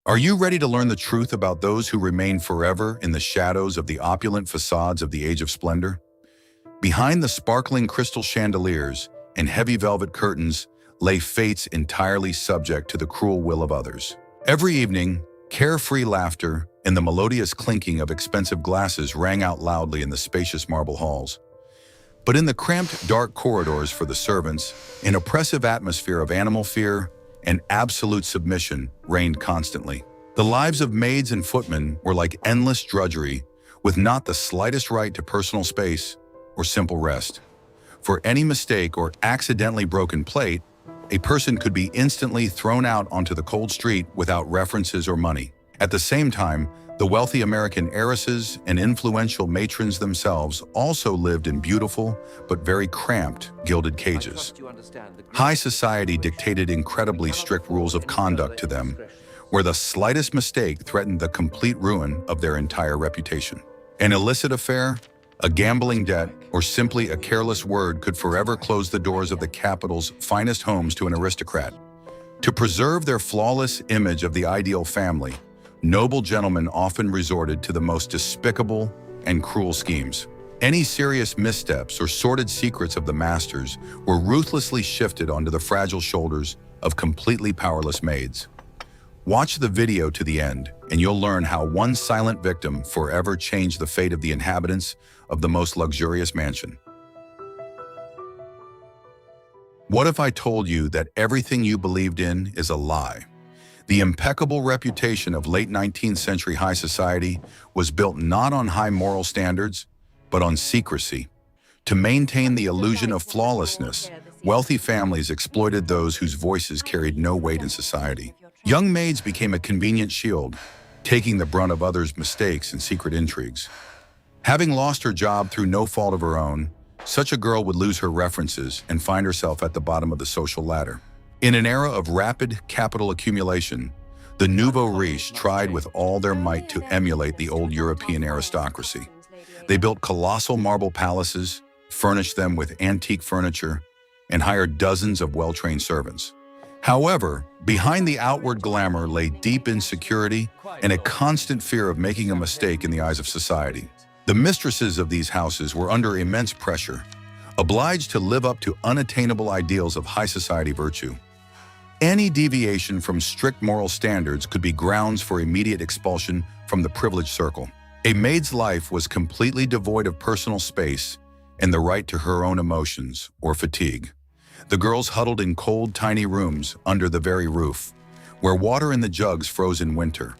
Are you ready to learn the truth about those who remain forever in the shadows of the opulent facades of the Age of Splendor? Behind the sparkling crystal chandeliers and heavy velvet curtains lay fates entirely subject to the cruel will of others. Every evening, carefree laughter and the melodious clinking of expensive glasses rang out loudly in the spacious marble halls. But in the cramped, dark corridors for the servants, an oppressive atmosphere of animal fear and absolute submission reigned constantly. The lives of maids and footmen were like endless drudgery, with not the slightest right to personal space or simple rest. For any mistake or accidentally broken plate, a person could be instantly thrown out onto the cold street without references or money. At the same time, the wealthy American heiresses and influential matrons themselves also lived in beautiful but very cramped gilded cages. High society dictated incredibly strict rules of conduct to them, where the slightest mistake threatened the complete ruin of their entire reputation. An illicit affair, a gambling debt, or simply a careless word could forever close the doors of the capital's finest homes to an aristocrat. To preserve their flawless image of the ideal family, noble gentlemen often resorted to the most despicable and cruel schemes. Any serious missteps or sordid secrets of the masters were ruthlessly shifted onto the fragile shoulders of completely powerless maids. Watch the video to the end, and you'll learn how one silent victim forever changed the fate of the inhabitants of the most luxurious mansion. What if I told you that everything you believed in is a lie? The impeccable reputation of late 19th century high society was built not on high moral standards, but on secrecy. To maintain the illusion of flawlessness, wealthy families exploited those whose voices carried no weight in society. Young maids became a convenient shield, taking the brunt of others' mistakes and secret intrigues. Having lost her job through no fault of her own, such a girl would lose her references and find herself at the bottom of the social ladder. In an era of rapid capital accumulation, the nouveau riche tried with all their might to emulate the old European aristocracy. They built colossal marble palaces, furnished them with antique furniture, and hired dozens of well-trained servants. However, behind the outward glamour lay deep insecurity and a constant fear of making a mistake in the eyes of society. The mistresses of these houses were under immense pressure, obliged to live up to unattainable ideals of high society virtue. Any deviation from strict moral standards could be grounds for immediate expulsion from the privileged circle. A maid's life was completely devoid of personal space and the right to her own emotions or fatigue. The girls huddled in cold, tiny rooms under the very roof, where water in the jugs froze in winter.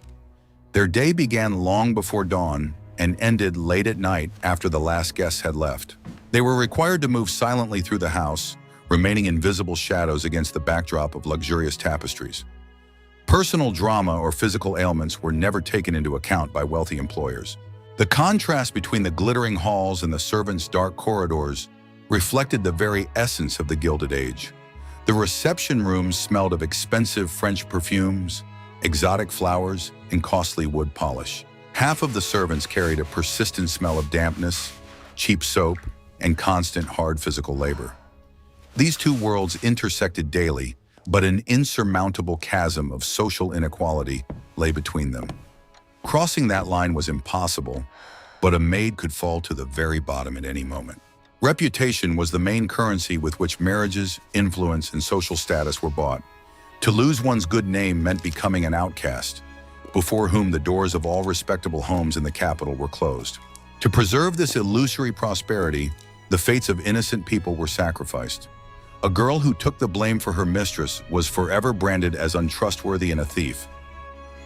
Their day began long before dawn and ended late at night after the last guests had left. They were required to move silently through the house, remaining invisible shadows against the backdrop of luxurious tapestries. Personal drama or physical ailments were never taken into account by wealthy employers. The contrast between the glittering halls and the servants' dark corridors reflected the very essence of the Gilded Age. The reception rooms smelled of expensive French perfumes, exotic flowers, and costly wood polish. Half of the servants carried a persistent smell of dampness, cheap soap, and constant hard physical labor. These two worlds intersected daily, but an insurmountable chasm of social inequality lay between them. Crossing that line was impossible, but a maid could fall to the very bottom at any moment. Reputation was the main currency with which marriages, influence, and social status were bought. To lose one's good name meant becoming an outcast, before whom the doors of all respectable homes in the capital were closed. To preserve this illusory prosperity, the fates of innocent people were sacrificed. A girl who took the blame for her mistress was forever branded as untrustworthy and a thief.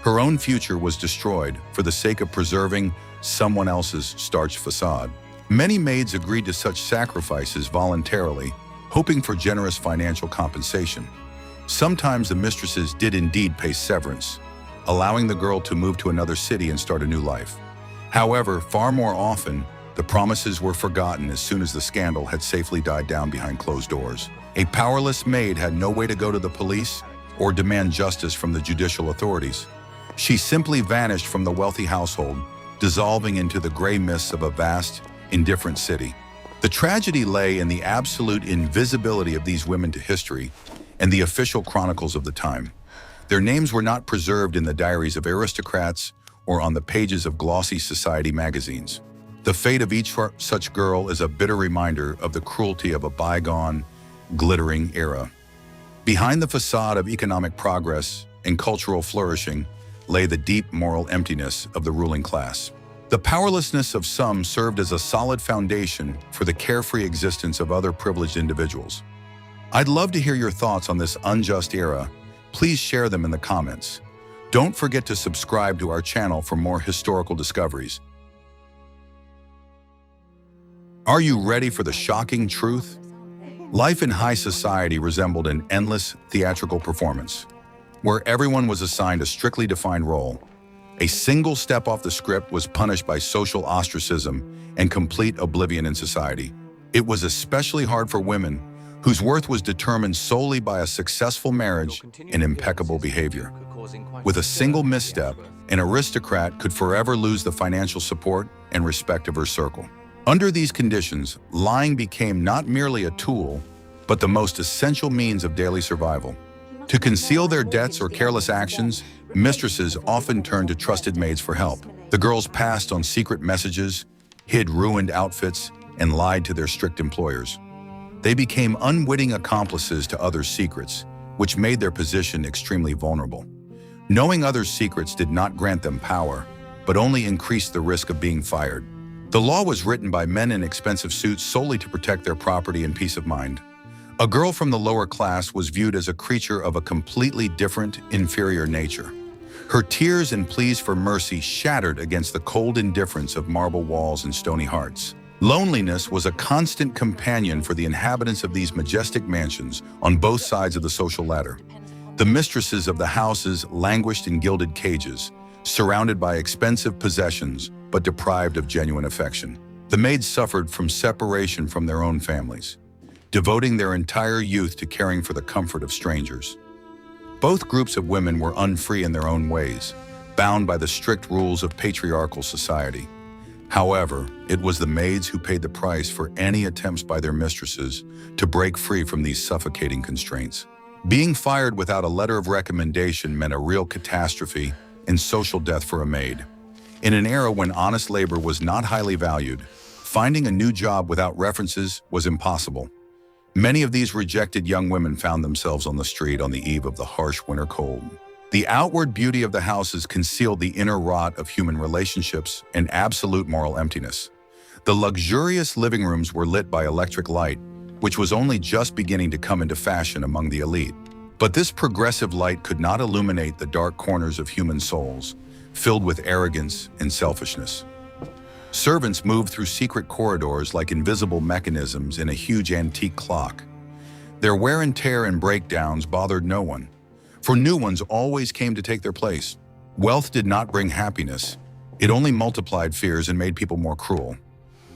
Her own future was destroyed for the sake of preserving someone else's starched facade. Many maids agreed to such sacrifices voluntarily, hoping for generous financial compensation. Sometimes the mistresses did indeed pay severance, allowing the girl to move to another city and start a new life. However, far more often, the promises were forgotten as soon as the scandal had safely died down behind closed doors. A powerless maid had no way to go to the police or demand justice from the judicial authorities. She simply vanished from the wealthy household, dissolving into the gray mists of a vast, indifferent city. The tragedy lay in the absolute invisibility of these women to history and the official chronicles of the time. Their names were not preserved in the diaries of aristocrats or on the pages of glossy society magazines. The fate of each such girl is a bitter reminder of the cruelty of a bygone, glittering era. Behind the facade of economic progress and cultural flourishing lay the deep moral emptiness of the ruling class. The powerlessness of some served as a solid foundation for the carefree existence of other privileged individuals. I'd love to hear your thoughts on this unjust era. Please share them in the comments. Don't forget to subscribe to our channel for more historical discoveries. Are you ready for the shocking truth? Life in high society resembled an endless theatrical performance, where everyone was assigned a strictly defined role. A single step off the script was punished by social ostracism and complete oblivion in society. It was especially hard for women, whose worth was determined solely by a successful marriage and impeccable behavior. With a single misstep, an aristocrat could forever lose the financial support and respect of her circle. Under these conditions, lying became not merely a tool, but the most essential means of daily survival. To conceal their debts or careless actions, mistresses often turned to trusted maids for help. The girls passed on secret messages, hid ruined outfits, and lied to their strict employers. They became unwitting accomplices to others' secrets, which made their position extremely vulnerable. Knowing others' secrets did not grant them power, but only increased the risk of being fired. The law was written by men in expensive suits solely to protect their property and peace of mind. A girl from the lower class was viewed as a creature of a completely different, inferior nature. Her tears and pleas for mercy shattered against the cold indifference of marble walls and stony hearts. Loneliness was a constant companion for the inhabitants of these majestic mansions on both sides of the social ladder. The mistresses of the houses languished in gilded cages, surrounded by expensive possessions, but deprived of genuine affection. The maids suffered from separation from their own families, devoting their entire youth to caring for the comfort of strangers. Both groups of women were unfree in their own ways, bound by the strict rules of patriarchal society. However, it was the maids who paid the price for any attempts by their mistresses to break free from these suffocating constraints. Being fired without a letter of recommendation meant a real catastrophe and social death for a maid. In an era when honest labor was not highly valued, finding a new job without references was impossible. Many of these rejected young women found themselves on the street on the eve of the harsh winter cold. The outward beauty of the houses concealed the inner rot of human relationships and absolute moral emptiness. The luxurious living rooms were lit by electric light, which was only just beginning to come into fashion among the elite. But this progressive light could not illuminate the dark corners of human souls, filled with arrogance and selfishness. Servants moved through secret corridors like invisible mechanisms in a huge antique clock. Their wear and tear and breakdowns bothered no one, for new ones always came to take their place. Wealth did not bring happiness. It only multiplied fears and made people more cruel.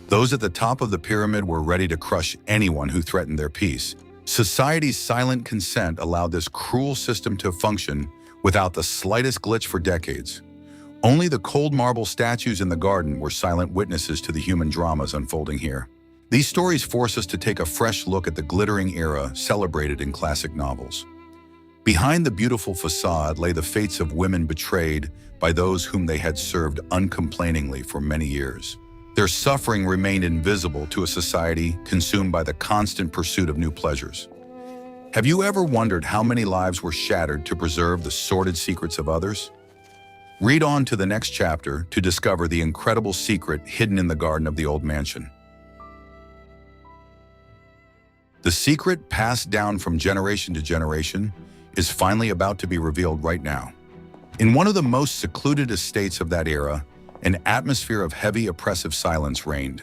Those at the top of the pyramid were ready to crush anyone who threatened their peace. Society's silent consent allowed this cruel system to function without the slightest glitch for decades. Only the cold marble statues in the garden were silent witnesses to the human dramas unfolding here. These stories force us to take a fresh look at the glittering era celebrated in classic novels. Behind the beautiful facade lay the fates of women betrayed by those whom they had served uncomplainingly for many years. Their suffering remained invisible to a society consumed by the constant pursuit of new pleasures. Have you ever wondered how many lives were shattered to preserve the sordid secrets of others? Read on to the next chapter to discover the incredible secret hidden in the garden of the old mansion. The secret passed down from generation to generation is finally about to be revealed right now. In one of the most secluded estates of that era, an atmosphere of heavy, oppressive silence reigned.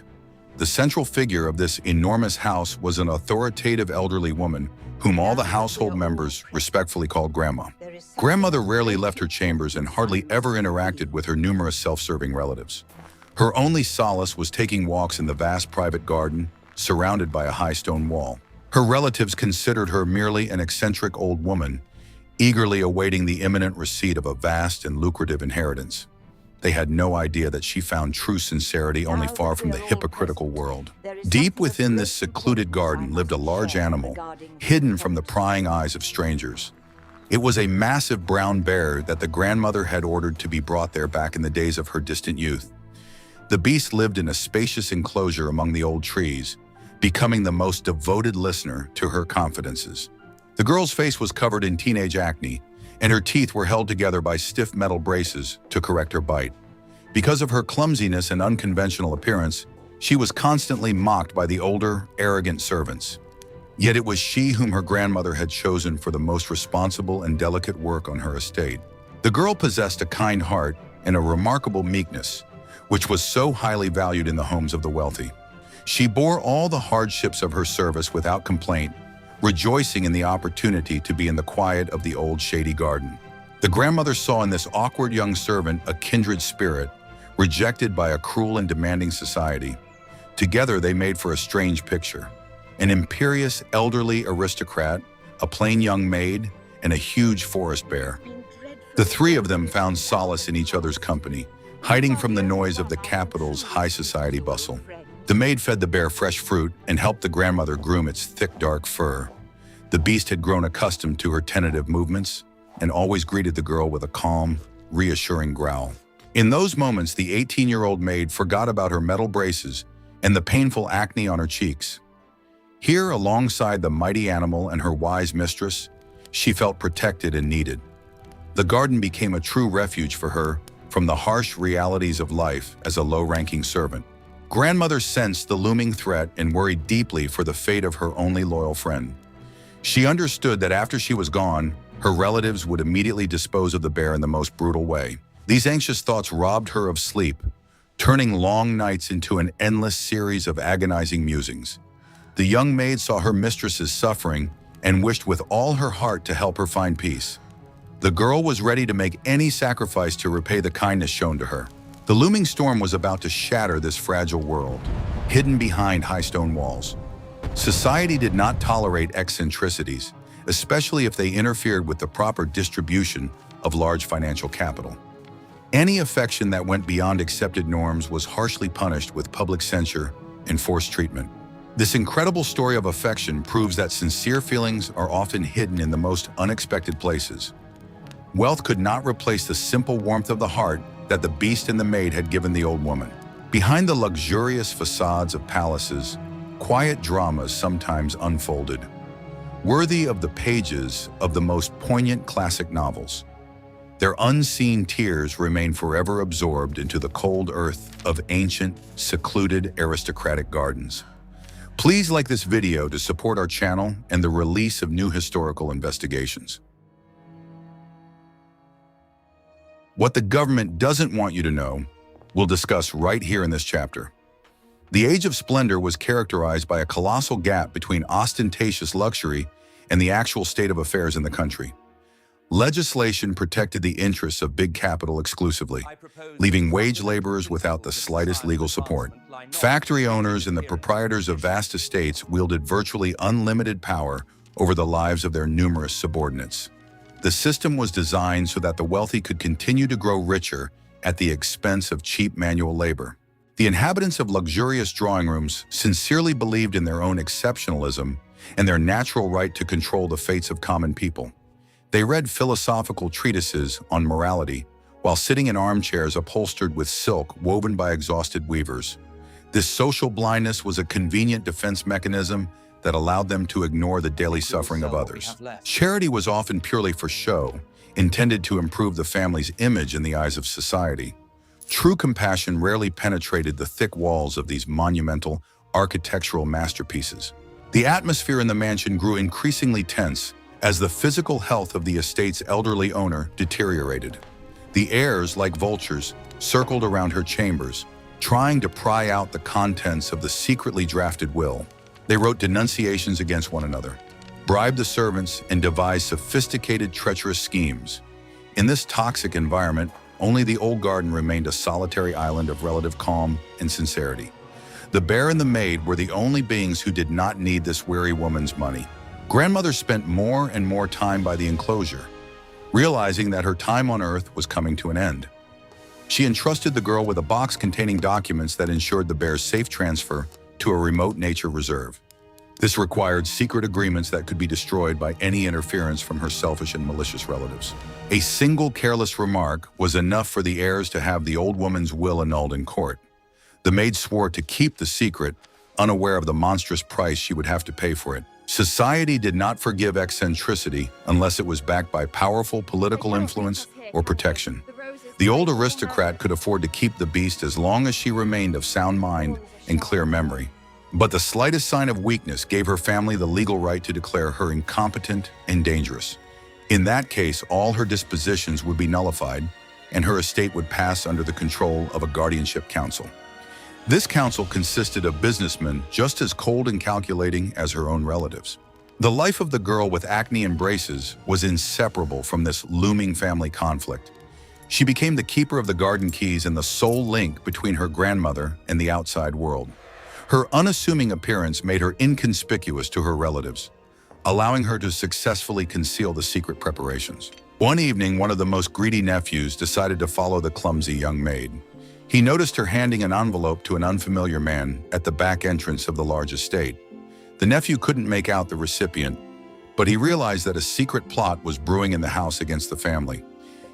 The central figure of this enormous house was an authoritative elderly woman whom all the household members respectfully called Grandma. Grandmother rarely left her chambers and hardly ever interacted with her numerous self-serving relatives. Her only solace was taking walks in the vast private garden, surrounded by a high stone wall. Her relatives considered her merely an eccentric old woman, eagerly awaiting the imminent receipt of a vast and lucrative inheritance. They had no idea that she found true sincerity only far from the hypocritical world. Deep within this secluded garden lived a large animal, hidden from the prying eyes of strangers. It was a massive brown bear that the grandmother had ordered to be brought there back in the days of her distant youth. The beast lived in a spacious enclosure among the old trees, becoming the most devoted listener to her confidences. The girl's face was covered in teenage acne, and her teeth were held together by stiff metal braces to correct her bite. Because of her clumsiness and unconventional appearance, she was constantly mocked by the older, arrogant servants. Yet it was she whom her grandmother had chosen for the most responsible and delicate work on her estate. The girl possessed a kind heart and a remarkable meekness, which was so highly valued in the homes of the wealthy. She bore all the hardships of her service without complaint, rejoicing in the opportunity to be in the quiet of the old shady garden. The grandmother saw in this awkward young servant a kindred spirit, rejected by a cruel and demanding society. Together they made for a strange picture: an imperious elderly aristocrat, a plain young maid, and a huge forest bear. The three of them found solace in each other's company, hiding from the noise of the capital's high society bustle. The maid fed the bear fresh fruit and helped the grandmother groom its thick, dark fur. The beast had grown accustomed to her tentative movements and always greeted the girl with a calm, reassuring growl. In those moments, the 18-year-old maid forgot about her metal braces and the painful acne on her cheeks. Here, alongside the mighty animal and her wise mistress, she felt protected and needed. The garden became a true refuge for her from the harsh realities of life as a low-ranking servant. Grandmother sensed the looming threat and worried deeply for the fate of her only loyal friend. She understood that after she was gone, her relatives would immediately dispose of the bear in the most brutal way. These anxious thoughts robbed her of sleep, turning long nights into an endless series of agonizing musings. The young maid saw her mistress's suffering and wished with all her heart to help her find peace. The girl was ready to make any sacrifice to repay the kindness shown to her. The looming storm was about to shatter this fragile world, hidden behind high stone walls. Society did not tolerate eccentricities, especially if they interfered with the proper distribution of large financial capital. Any affection that went beyond accepted norms was harshly punished with public censure and forced treatment. This incredible story of affection proves that sincere feelings are often hidden in the most unexpected places. Wealth could not replace the simple warmth of the heart that the beast and the maid had given the old woman. Behind the luxurious facades of palaces, quiet dramas sometimes unfolded, worthy of the pages of the most poignant classic novels. Their unseen tears remain forever absorbed into the cold earth of ancient, secluded aristocratic gardens. Please like this video to support our channel and the release of new historical investigations. What the government doesn't want you to know, we'll discuss right here in this chapter. The Age of Splendor was characterized by a colossal gap between ostentatious luxury and the actual state of affairs in the country. Legislation protected the interests of big capital exclusively, leaving wage laborers without the slightest legal support. Factory owners and the proprietors of vast estates wielded virtually unlimited power over the lives of their numerous subordinates. The system was designed so that the wealthy could continue to grow richer at the expense of cheap manual labor. The inhabitants of luxurious drawing rooms sincerely believed in their own exceptionalism and their natural right to control the fates of common people. They read philosophical treatises on morality while sitting in armchairs upholstered with silk woven by exhausted weavers. This social blindness was a convenient defense mechanism that allowed them to ignore the daily suffering of others. Charity was often purely for show, intended to improve the family's image in the eyes of society. True compassion rarely penetrated the thick walls of these monumental architectural masterpieces. The atmosphere in the mansion grew increasingly tense as the physical health of the estate's elderly owner deteriorated. The heirs, like vultures, circled around her chambers, trying to pry out the contents of the secretly drafted will. They wrote denunciations against one another, bribed the servants, and devised sophisticated, treacherous schemes. In this toxic environment, only the old garden remained a solitary island of relative calm and sincerity. The bear and the maid were the only beings who did not need this weary woman's money. Grandmother spent more and more time by the enclosure, realizing that her time on Earth was coming to an end. She entrusted the girl with a box containing documents that ensured the bear's safe transfer to a remote nature reserve. This required secret agreements that could be destroyed by any interference from her selfish and malicious relatives. A single careless remark was enough for the heirs to have the old woman's will annulled in court. The maid swore to keep the secret, unaware of the monstrous price she would have to pay for it. Society did not forgive eccentricity unless it was backed by powerful political influence or protection. The old aristocrat could afford to keep the beast as long as she remained of sound mind and clear memory. But the slightest sign of weakness gave her family the legal right to declare her incompetent and dangerous. In that case, all her dispositions would be nullified, and her estate would pass under the control of a guardianship council. This council consisted of businessmen just as cold and calculating as her own relatives. The life of the girl with acne and braces was inseparable from this looming family conflict. She became the keeper of the garden keys and the sole link between her grandmother and the outside world. Her unassuming appearance made her inconspicuous to her relatives, allowing her to successfully conceal the secret preparations. One evening, one of the most greedy nephews decided to follow the clumsy young maid. He noticed her handing an envelope to an unfamiliar man at the back entrance of the large estate. The nephew couldn't make out the recipient, but he realized that a secret plot was brewing in the house against the family.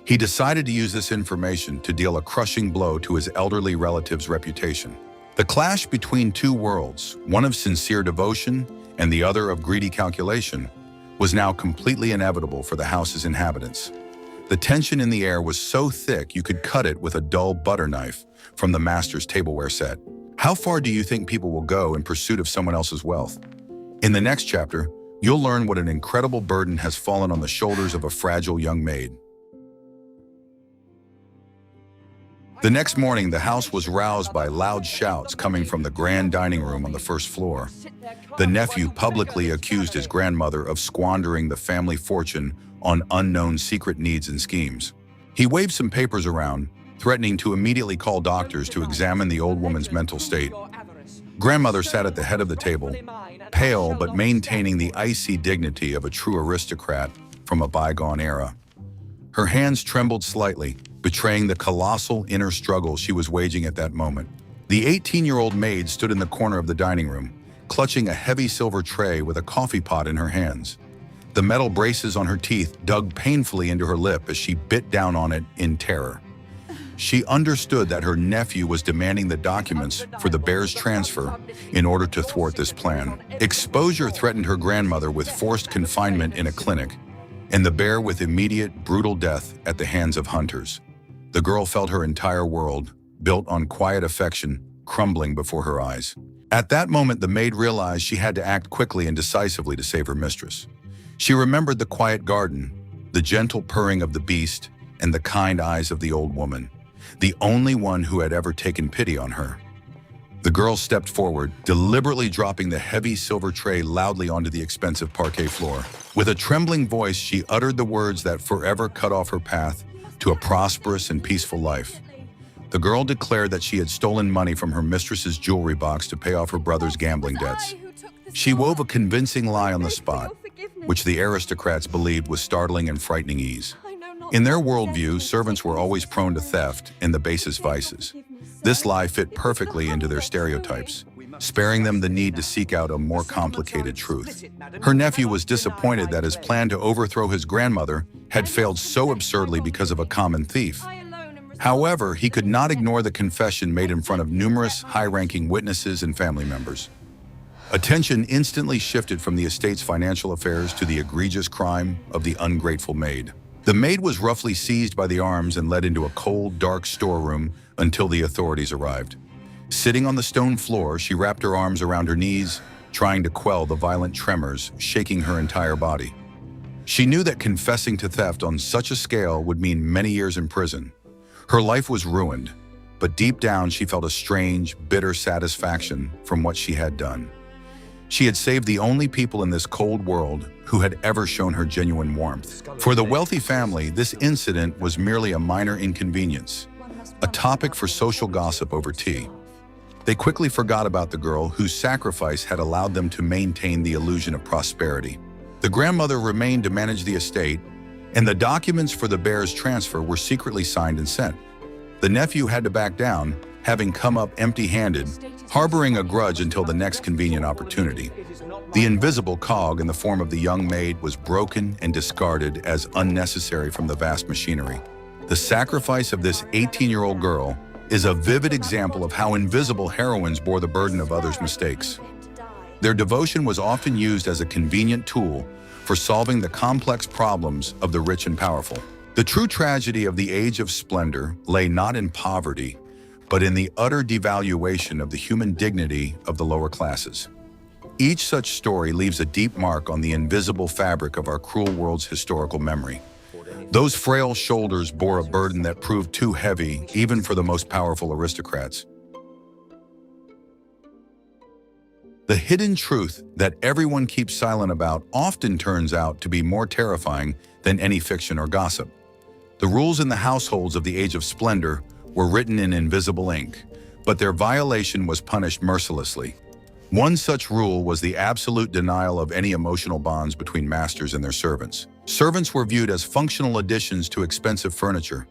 He decided to use this information to deal a crushing blow to his elderly relative's reputation. The clash between two worlds, one of sincere devotion and the other of greedy calculation, was now completely inevitable for the house's inhabitants. The tension in the air was so thick you could cut it with a dull butter knife from the master's tableware set. How far do you think people will go in pursuit of someone else's wealth? In the next chapter, you'll learn what an incredible burden has fallen on the shoulders of a fragile young maid. The next morning, the house was roused by loud shouts coming from the grand dining room on the first floor. The nephew publicly accused his grandmother of squandering the family fortune on unknown secret needs and schemes. He waved some papers around, threatening to immediately call doctors to examine the old woman's mental state. Grandmother sat at the head of the table, pale but maintaining the icy dignity of a true aristocrat from a bygone era. Her hands trembled slightly, betraying the colossal inner struggle she was waging at that moment. The 18-year-old maid stood in the corner of the dining room, clutching a heavy silver tray with a coffee pot in her hands. The metal braces on her teeth dug painfully into her lip as she bit down on it in terror. She understood that her nephew was demanding the documents for the bear's transfer in order to thwart this plan. Exposure threatened her grandmother with forced confinement in a clinic, and the bear with immediate, brutal death at the hands of hunters. The girl felt her entire world, built on quiet affection, crumbling before her eyes. At that moment, the maid realized she had to act quickly and decisively to save her mistress. She remembered the quiet garden, the gentle purring of the beast, and the kind eyes of the old woman, the only one who had ever taken pity on her. The girl stepped forward, deliberately dropping the heavy silver tray loudly onto the expensive parquet floor. With a trembling voice, she uttered the words that forever cut off her path to a prosperous and peaceful life. The girl declared that she had stolen money from her mistress's jewelry box to pay off her brother's gambling debts. She wove a convincing lie on the spot, which the aristocrats believed with startling and frightening ease. In their worldview, servants were always prone to theft and the basest vices. This lie fit perfectly into their stereotypes, sparing them the need to seek out a more complicated truth. Her nephew was disappointed that his plan to overthrow his grandmother had failed so absurdly because of a common thief. However, he could not ignore the confession made in front of numerous high-ranking witnesses and family members. Attention instantly shifted from the estate's financial affairs to the egregious crime of the ungrateful maid. The maid was roughly seized by the arms and led into a cold, dark storeroom until the authorities arrived. Sitting on the stone floor, she wrapped her arms around her knees, trying to quell the violent tremors shaking her entire body. She knew that confessing to theft on such a scale would mean many years in prison. Her life was ruined, but deep down she felt a strange, bitter satisfaction from what she had done. She had saved the only people in this cold world who had ever shown her genuine warmth. For the wealthy family, this incident was merely a minor inconvenience, a topic for social gossip over tea. They quickly forgot about the girl whose sacrifice had allowed them to maintain the illusion of prosperity. The grandmother remained to manage the estate, and the documents for the bear's transfer were secretly signed and sent. The nephew had to back down, having come up empty-handed, harboring a grudge until the next convenient opportunity. The invisible cog in the form of the young maid was broken and discarded as unnecessary from the vast machinery. The sacrifice of this 18-year-old girl is a vivid example of how invisible heroines bore the burden of others' mistakes. Their devotion was often used as a convenient tool for solving the complex problems of the rich and powerful. The true tragedy of the Age of Splendor lay not in poverty, but in the utter devaluation of the human dignity of the lower classes. Each such story leaves a deep mark on the invisible fabric of our cruel world's historical memory. Those frail shoulders bore a burden that proved too heavy even for the most powerful aristocrats. The hidden truth that everyone keeps silent about often turns out to be more terrifying than any fiction or gossip. The rules in the households of the Age of Splendor were written in invisible ink, but their violation was punished mercilessly. One such rule was the absolute denial of any emotional bonds between masters and their servants. Servants were viewed as functional additions to expensive furniture,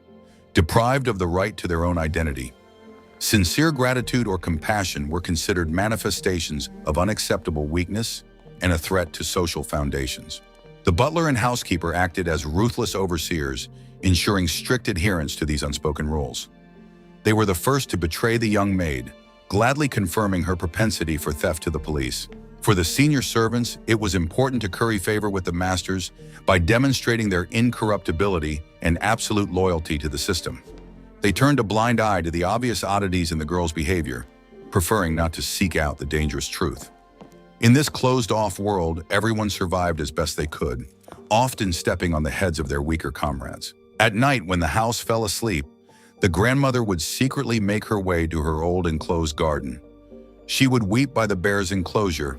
deprived of the right to their own identity. Sincere gratitude or compassion were considered manifestations of unacceptable weakness and a threat to social foundations. The butler and housekeeper acted as ruthless overseers, ensuring strict adherence to these unspoken rules. They were the first to betray the young maid, gladly confirming her propensity for theft to the police. For the senior servants, it was important to curry favor with the masters by demonstrating their incorruptibility and absolute loyalty to the system. They turned a blind eye to the obvious oddities in the girl's behavior, preferring not to seek out the dangerous truth. In this closed-off world, everyone survived as best they could, often stepping on the heads of their weaker comrades. At night, when the house fell asleep, the grandmother would secretly make her way to her old enclosed garden. She would weep by the bear's enclosure,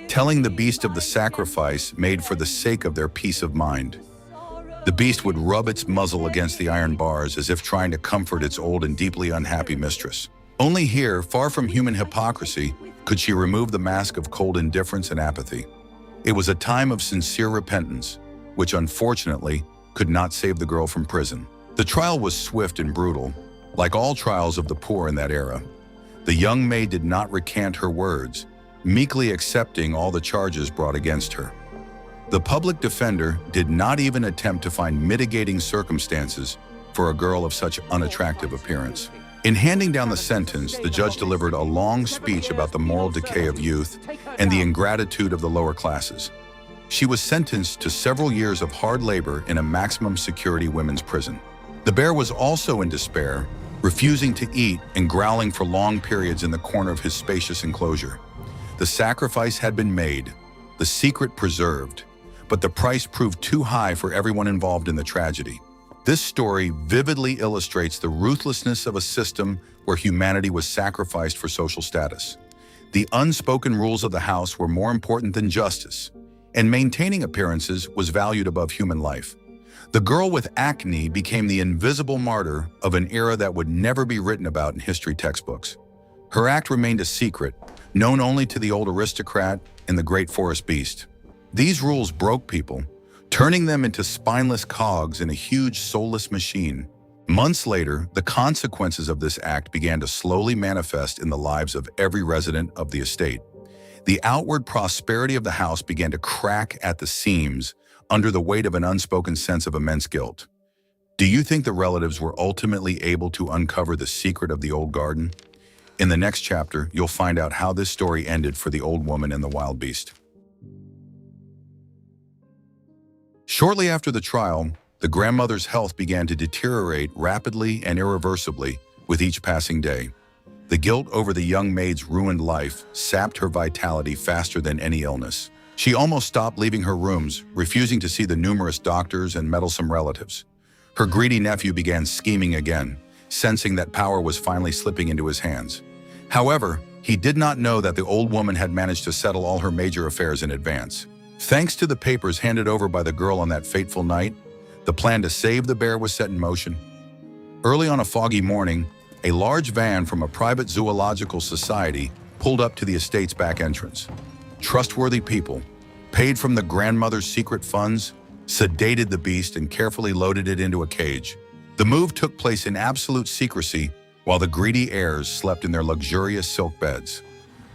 telling the beast of the sacrifice made for the sake of their peace of mind. The beast would rub its muzzle against the iron bars as if trying to comfort its old and deeply unhappy mistress. Only here, far from human hypocrisy, could she remove the mask of cold indifference and apathy. It was a time of sincere repentance, which unfortunately could not save the girl from prison. The trial was swift and brutal. Like all trials of the poor in that era, the young maid did not recant her words, meekly accepting all the charges brought against her. The public defender did not even attempt to find mitigating circumstances for a girl of such unattractive appearance. In handing down the sentence, the judge delivered a long speech about the moral decay of youth and the ingratitude of the lower classes. She was sentenced to several years of hard labor in a maximum security women's prison. The bear was also in despair, refusing to eat and growling for long periods in the corner of his spacious enclosure. The sacrifice had been made, the secret preserved, but the price proved too high for everyone involved in the tragedy. This story vividly illustrates the ruthlessness of a system where humanity was sacrificed for social status. The unspoken rules of the house were more important than justice, and maintaining appearances was valued above human life. The girl with acne became the invisible martyr of an era that would never be written about in history textbooks. Her act remained a secret, known only to the old aristocrat and the great forest beast. These rules broke people, turning them into spineless cogs in a huge, soulless machine. Months later, the consequences of this act began to slowly manifest in the lives of every resident of the estate. The outward prosperity of the house began to crack at the seams under the weight of an unspoken sense of immense guilt. Do you think the relatives were ultimately able to uncover the secret of the old garden? In the next chapter, you'll find out how this story ended for the old woman and the wild beast. Shortly after the trial, the grandmother's health began to deteriorate rapidly and irreversibly with each passing day. The guilt over the young maid's ruined life sapped her vitality faster than any illness. She almost stopped leaving her rooms, refusing to see the numerous doctors and meddlesome relatives. Her greedy nephew began scheming again, sensing that power was finally slipping into his hands. However, he did not know that the old woman had managed to settle all her major affairs in advance. Thanks to the papers handed over by the girl on that fateful night, the plan to save the bear was set in motion. Early on a foggy morning, a large van from a private zoological society pulled up to the estate's back entrance. Trustworthy people, paid from the grandmother's secret funds, sedated the beast and carefully loaded it into a cage. The move took place in absolute secrecy while the greedy heirs slept in their luxurious silk beds.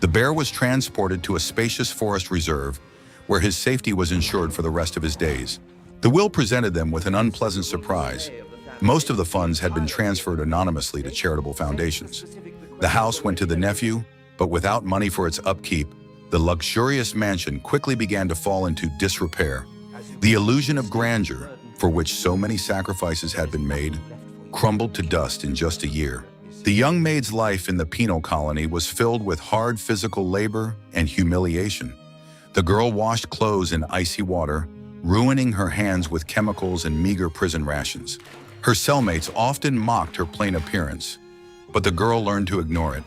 The bear was transported to a spacious forest reserve where his safety was ensured for the rest of his days. The will presented them with an unpleasant surprise. Most of the funds had been transferred anonymously to charitable foundations. The house went to the nephew, but without money for its upkeep, the luxurious mansion quickly began to fall into disrepair. The illusion of grandeur, for which so many sacrifices had been made, crumbled to dust in just a year. The young maid's life in the penal colony was filled with hard physical labor and humiliation. The girl washed clothes in icy water, ruining her hands with chemicals and meager prison rations. Her cellmates often mocked her plain appearance, but the girl learned to ignore it.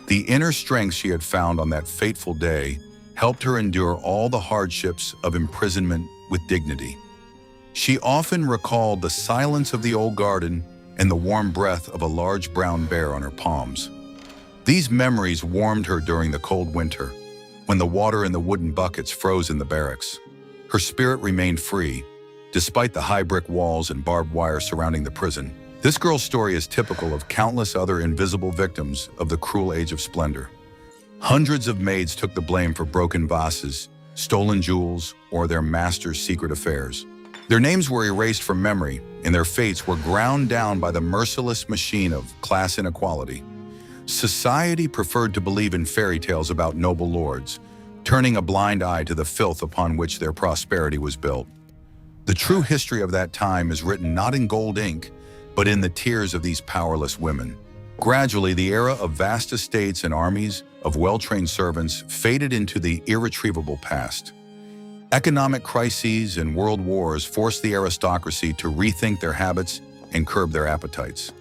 The inner strength she had found on that fateful day helped her endure all the hardships of imprisonment with dignity. She often recalled the silence of the old garden and the warm breath of a large brown bear on her palms. These memories warmed her during the cold winter, when the water in the wooden buckets froze in the barracks. Her spirit remained free, despite the high brick walls and barbed wire surrounding the prison. This girl's story is typical of countless other invisible victims of the cruel age of splendor. Hundreds of maids took the blame for broken vases, stolen jewels, or their master's secret affairs. Their names were erased from memory, and their fates were ground down by the merciless machine of class inequality. Society preferred to believe in fairy tales about noble lords, turning a blind eye to the filth upon which their prosperity was built. The true history of that time is written not in gold ink, but in the tears of these powerless women. Gradually, the era of vast estates and armies of well-trained servants faded into the irretrievable past. Economic crises and world wars forced the aristocracy to rethink their habits and curb their appetites.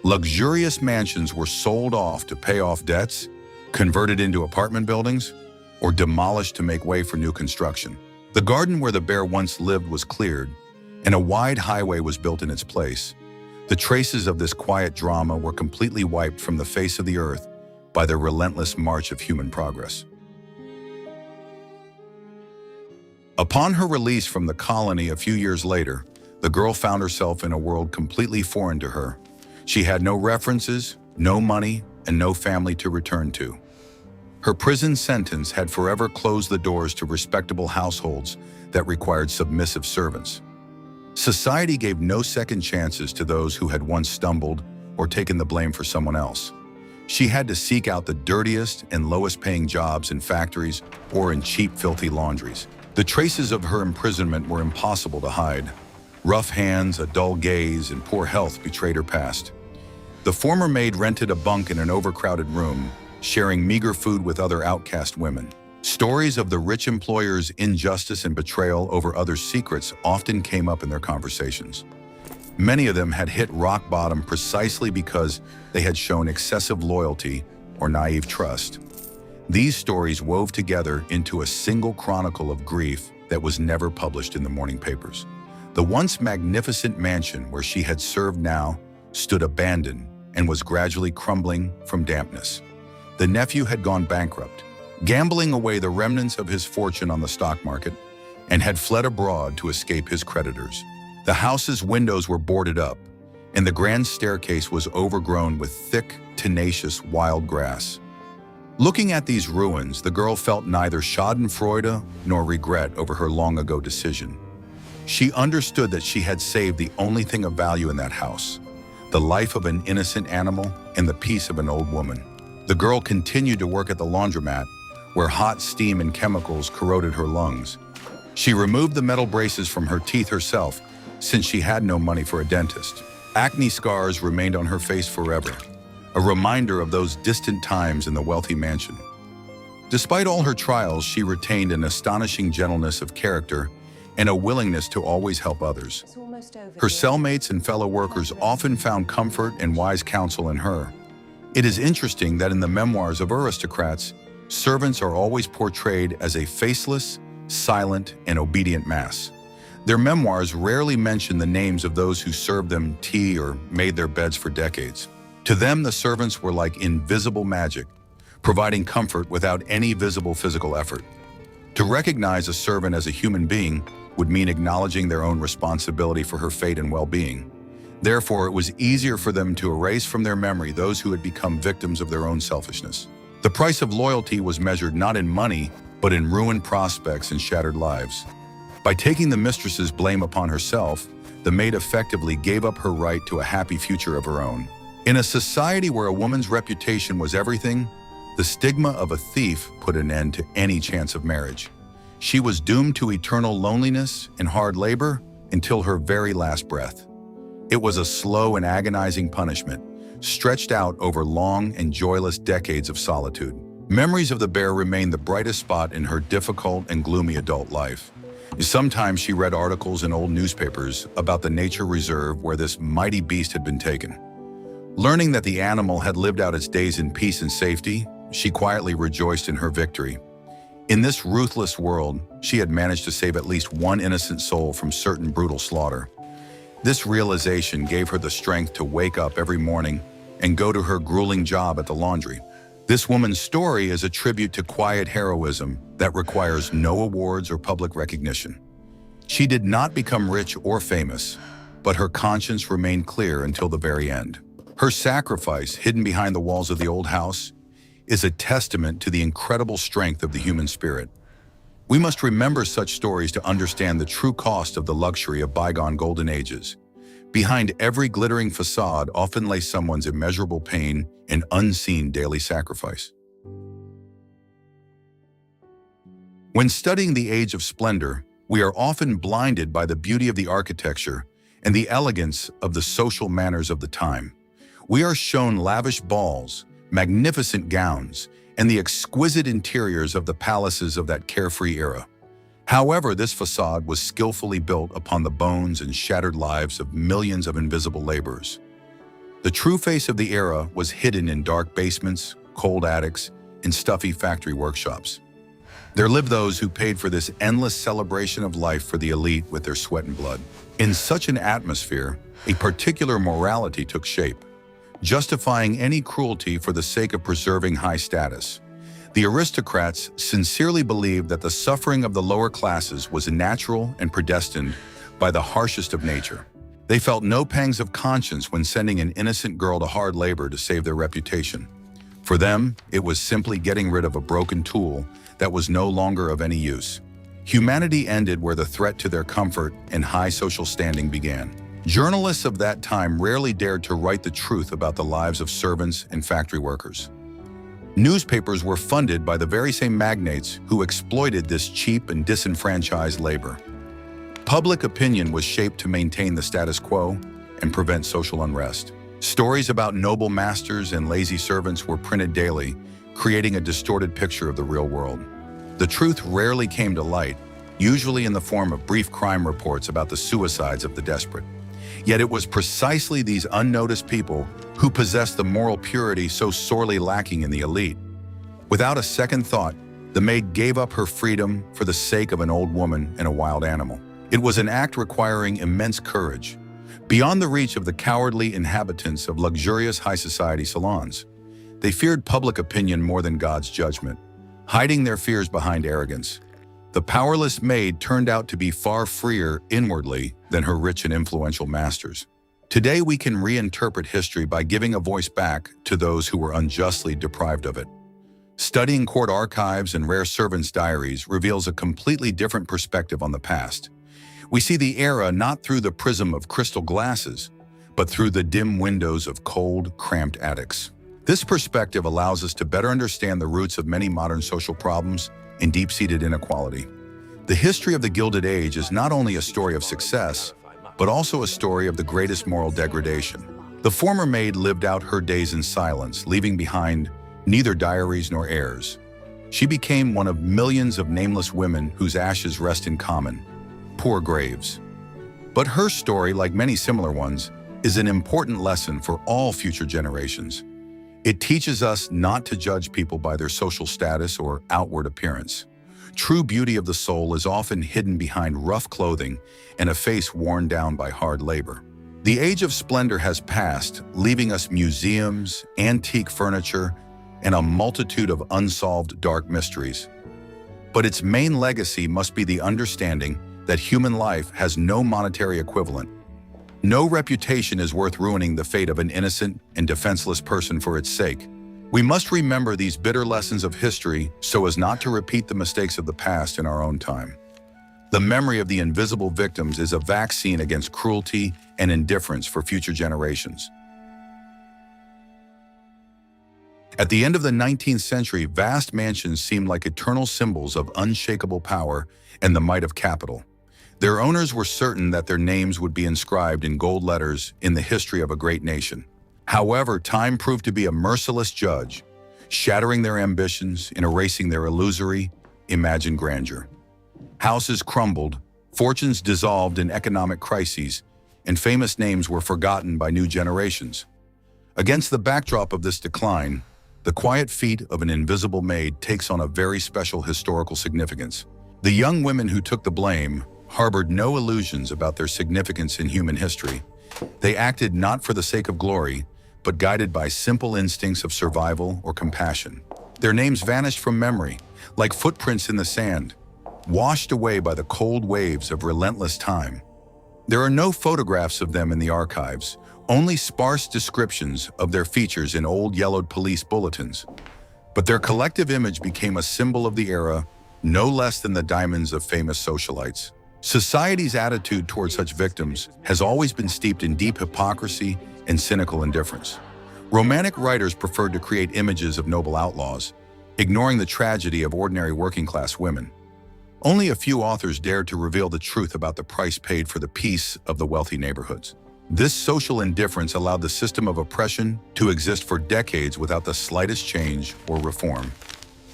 Luxurious mansions were sold off to pay off debts, converted into apartment buildings, or demolished to make way for new construction. The garden where the bear once lived was cleared, and a wide highway was built in its place. The traces of this quiet drama were completely wiped from the face of the earth by the relentless march of human progress. Upon her release from the colony a few years later, the girl found herself in a world completely foreign to her. She had no references, no money, and no family to return to. Her prison sentence had forever closed the doors to respectable households that required submissive servants. Society gave no second chances to those who had once stumbled or taken the blame for someone else. She had to seek out the dirtiest and lowest-paying jobs in factories or in cheap, filthy laundries. The traces of her imprisonment were impossible to hide. Rough hands, a dull gaze, and poor health betrayed her past. The former maid rented a bunk in an overcrowded room, sharing meager food with other outcast women. Stories of the rich employer's injustice and betrayal over others' secrets often came up in their conversations. Many of them had hit rock bottom precisely because they had shown excessive loyalty or naive trust. These stories wove together into a single chronicle of grief that was never published in the morning papers. The once magnificent mansion where she had served now stood abandoned and was gradually crumbling from dampness. The nephew had gone bankrupt, gambling away the remnants of his fortune on the stock market, and had fled abroad to escape his creditors. The house's windows were boarded up, and the grand staircase was overgrown with thick, tenacious wild grass. Looking at these ruins, the girl felt neither schadenfreude nor regret over her long-ago decision. She understood that she had saved the only thing of value in that house, the life of an innocent animal and the peace of an old woman. The girl continued to work at the laundromat, where hot steam and chemicals corroded her lungs. She removed the metal braces from her teeth herself, since she had no money for a dentist. Acne scars remained on her face forever, a reminder of those distant times in the wealthy mansion. Despite all her trials, she retained an astonishing gentleness of character and a willingness to always help others. Her cellmates and fellow workers often found comfort and wise counsel in her. It is interesting that in the memoirs of aristocrats, servants are always portrayed as a faceless, silent, and obedient mass. Their memoirs rarely mention the names of those who served them tea or made their beds for decades. To them, the servants were like invisible magic, providing comfort without any visible physical effort. To recognize a servant as a human being would mean acknowledging their own responsibility for her fate and well-being. Therefore, it was easier for them to erase from their memory those who had become victims of their own selfishness. The The price of loyalty was measured not in money, but in ruined prospects and shattered lives. By taking the mistress's blame upon herself, the maid effectively gave up her right to a happy future of her own. In a society where a woman's reputation was everything, the stigma of a thief put an end to any chance of marriage. She was doomed to eternal loneliness and hard labor until her very last breath. It was a slow and agonizing punishment, stretched out over long and joyless decades of solitude. Memories of the bear remain the brightest spot in her difficult and gloomy adult life. Sometimes she read articles in old newspapers about the nature reserve where this mighty beast had been taken. Learning that the animal had lived out its days in peace and safety, she quietly rejoiced in her victory. In this ruthless world, she had managed to save at least one innocent soul from certain brutal slaughter. This realization gave her the strength to wake up every morning and go to her grueling job at the laundry. This woman's story is a tribute to quiet heroism that requires no awards or public recognition. She did not become rich or famous, but her conscience remained clear until the very end. Her sacrifice, hidden behind the walls of the old house, is a testament to the incredible strength of the human spirit. We must remember such stories to understand the true cost of the luxury of bygone golden ages. Behind every glittering facade often lay someone's immeasurable pain and unseen daily sacrifice. When studying the Age of Splendor, we are often blinded by the beauty of the architecture and the elegance of the social manners of the time. We are shown lavish balls, magnificent gowns, and the exquisite interiors of the palaces of that carefree era. However, this facade was skillfully built upon the bones and shattered lives of millions of invisible laborers. The true face of the era was hidden in dark basements, cold attics, and stuffy factory workshops. There lived those who paid for this endless celebration of life for the elite with their sweat and blood. In such an atmosphere, a particular morality took shape, justifying any cruelty for the sake of preserving high status. The aristocrats sincerely believed that the suffering of the lower classes was natural and predestined by the harshest of nature. They felt no pangs of conscience when sending an innocent girl to hard labor to save their reputation. For them, it was simply getting rid of a broken tool that was no longer of any use. Humanity ended where the threat to their comfort and high social standing began. Journalists of that time rarely dared to write the truth about the lives of servants and factory workers. Newspapers were funded by the very same magnates who exploited this cheap and disenfranchised labor. Public opinion was shaped to maintain the status quo and prevent social unrest. Stories about noble masters and lazy servants were printed daily, creating a distorted picture of the real world. The truth rarely came to light, usually in the form of brief crime reports about the suicides of the desperate. Yet it was precisely these unnoticed people who possessed the moral purity so sorely lacking in the elite. Without a second thought, the maid gave up her freedom for the sake of an old woman and a wild animal. It was an act requiring immense courage, beyond the reach of the cowardly inhabitants of luxurious high society salons. They feared public opinion more than God's judgment, hiding their fears behind arrogance. The powerless maid turned out to be far freer inwardly than her rich and influential masters. Today we can reinterpret history by giving a voice back to those who were unjustly deprived of it. Studying court archives and rare servants' diaries reveals a completely different perspective on the past. We see the era not through the prism of crystal glasses, but through the dim windows of cold, cramped attics. This perspective allows us to better understand the roots of many modern social problems and deep-seated inequality. The history of the Gilded Age is not only a story of success, but also a story of the greatest moral degradation. The former maid lived out her days in silence, leaving behind neither diaries nor heirs. She became one of millions of nameless women whose ashes rest in common, poor graves. But her story, like many similar ones, is an important lesson for all future generations. It teaches us not to judge people by their social status or outward appearance. True beauty of the soul is often hidden behind rough clothing and a face worn down by hard labor. The age of splendor has passed, leaving us museums, antique furniture, and a multitude of unsolved dark mysteries. But its main legacy must be the understanding that human life has no monetary equivalent. No reputation is worth ruining the fate of an innocent and defenseless person for its sake. We must remember these bitter lessons of history so as not to repeat the mistakes of the past in our own time. The memory of the invisible victims is a vaccine against cruelty and indifference for future generations. At the end of the 19th century, vast mansions seemed like eternal symbols of unshakable power and the might of capital. Their owners were certain that their names would be inscribed in gold letters in the history of a great nation. However, time proved to be a merciless judge, shattering their ambitions and erasing their illusory, imagined grandeur. Houses crumbled, fortunes dissolved in economic crises, and famous names were forgotten by new generations. Against the backdrop of this decline, the quiet feat of an invisible maid takes on a very special historical significance. The young women who took the blame harbored no illusions about their significance in human history. They acted not for the sake of glory, but guided by simple instincts of survival or compassion. Their names vanished from memory, like footprints in the sand, washed away by the cold waves of relentless time. There are no photographs of them in the archives, only sparse descriptions of their features in old yellowed police bulletins. But their collective image became a symbol of the era, no less than the diamonds of famous socialites. Society's attitude toward such victims has always been steeped in deep hypocrisy and cynical indifference. Romantic writers preferred to create images of noble outlaws, ignoring the tragedy of ordinary working-class women. Only a few authors dared to reveal the truth about the price paid for the peace of the wealthy neighborhoods. This social indifference allowed the system of oppression to exist for decades without the slightest change or reform.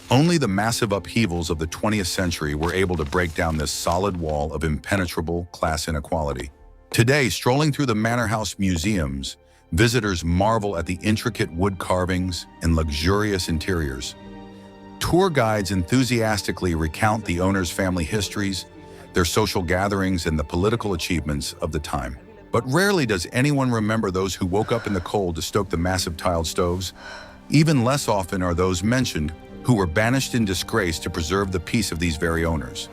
Only the massive upheavals of the 20th century were able to break down this solid wall of impenetrable class inequality. Today, strolling through the Manor House museums, visitors marvel at the intricate wood carvings and luxurious interiors. Tour guides enthusiastically recount the owners' family histories, their social gatherings, and the political achievements of the time. But rarely does anyone remember those who woke up in the cold to stoke the massive tiled stoves. Even less often are those mentioned who were banished in disgrace to preserve the peace of these very owners.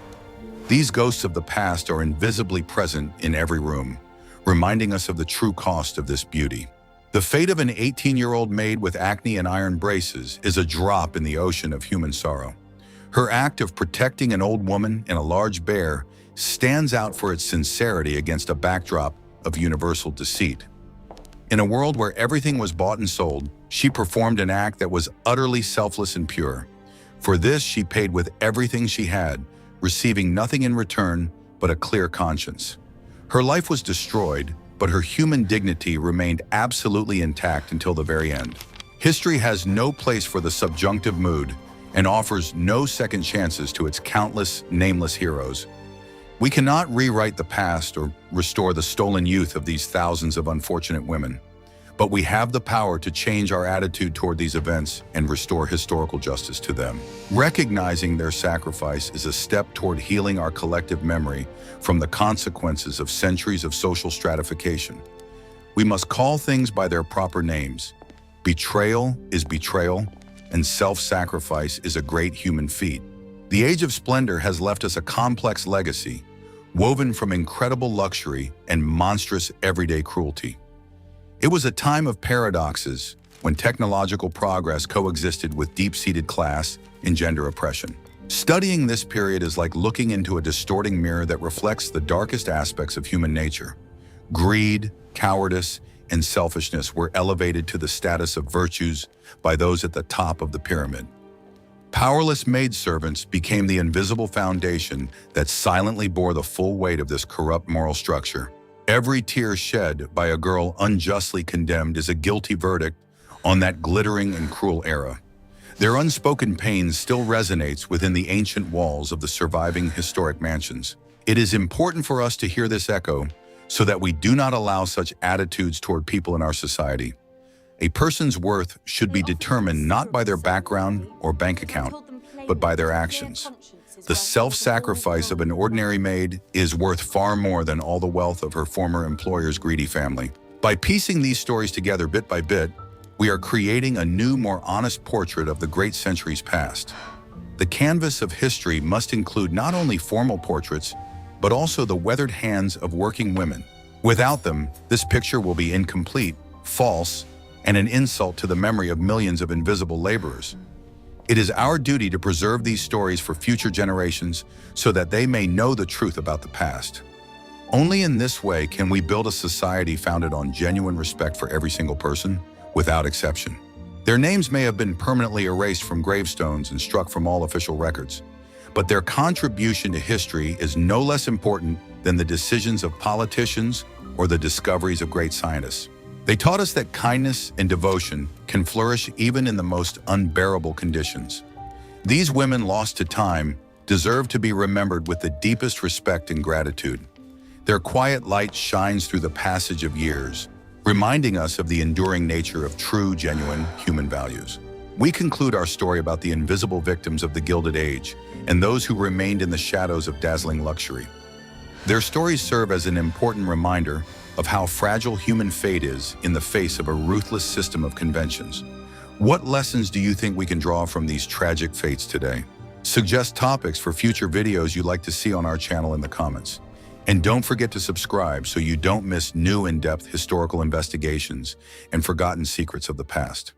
These ghosts of the past are invisibly present in every room, reminding us of the true cost of this beauty. The fate of an 18-year-old maid with acne and iron braces is a drop in the ocean of human sorrow. Her act of protecting an old woman and a large bear stands out for its sincerity against a backdrop of universal deceit. In a world where everything was bought and sold, she performed an act that was utterly selfless and pure. For this, she paid with everything she had, receiving nothing in return but a clear conscience. Her life was destroyed, but her human dignity remained absolutely intact until the very end. History has no place for the subjunctive mood and offers no second chances to its countless, nameless heroes. We cannot rewrite the past or restore the stolen youth of these thousands of unfortunate women, but we have the power to change our attitude toward these events and restore historical justice to them. Recognizing their sacrifice is a step toward healing our collective memory from the consequences of centuries of social stratification. We must call things by their proper names. Betrayal is betrayal, and self-sacrifice is a great human feat. The Age of Splendor has left us a complex legacy, woven from incredible luxury and monstrous everyday cruelty. It was a time of paradoxes when technological progress coexisted with deep-seated class and gender oppression. Studying this period is like looking into a distorting mirror that reflects the darkest aspects of human nature. Greed, cowardice, and selfishness were elevated to the status of virtues by those at the top of the pyramid. Powerless maidservants became the invisible foundation that silently bore the full weight of this corrupt moral structure. Every tear shed by a girl unjustly condemned is a guilty verdict on that glittering and cruel era. Their unspoken pain still resonates within the ancient walls of the surviving historic mansions. It is important for us to hear this echo so that we do not allow such attitudes toward people in our society. A person's worth should be determined not by their background or bank account, but by their actions. The self-sacrifice of an ordinary maid is worth far more than all the wealth of her former employer's greedy family. By piecing these stories together bit by bit, we are creating a new, more honest portrait of the great centuries past. The canvas of history must include not only formal portraits, but also the weathered hands of working women. Without them, this picture will be incomplete, false, and an insult to the memory of millions of invisible laborers. It is our duty to preserve these stories for future generations so that they may know the truth about the past. Only in this way can we build a society founded on genuine respect for every single person, without exception. Their names may have been permanently erased from gravestones and struck from all official records, but their contribution to history is no less important than the decisions of politicians or the discoveries of great scientists. They taught us that kindness and devotion can flourish even in the most unbearable conditions. These women lost to time deserve to be remembered with the deepest respect and gratitude. Their quiet light shines through the passage of years, reminding us of the enduring nature of true, genuine human values. We conclude our story about the invisible victims of the Gilded Age and those who remained in the shadows of dazzling luxury. Their stories serve as an important reminder of how fragile human fate is in the face of a ruthless system of conventions. What lessons do you think we can draw from these tragic fates today? Suggest topics for future videos you'd like to see on our channel in the comments. And don't forget to subscribe so you don't miss new in-depth historical investigations and forgotten secrets of the past.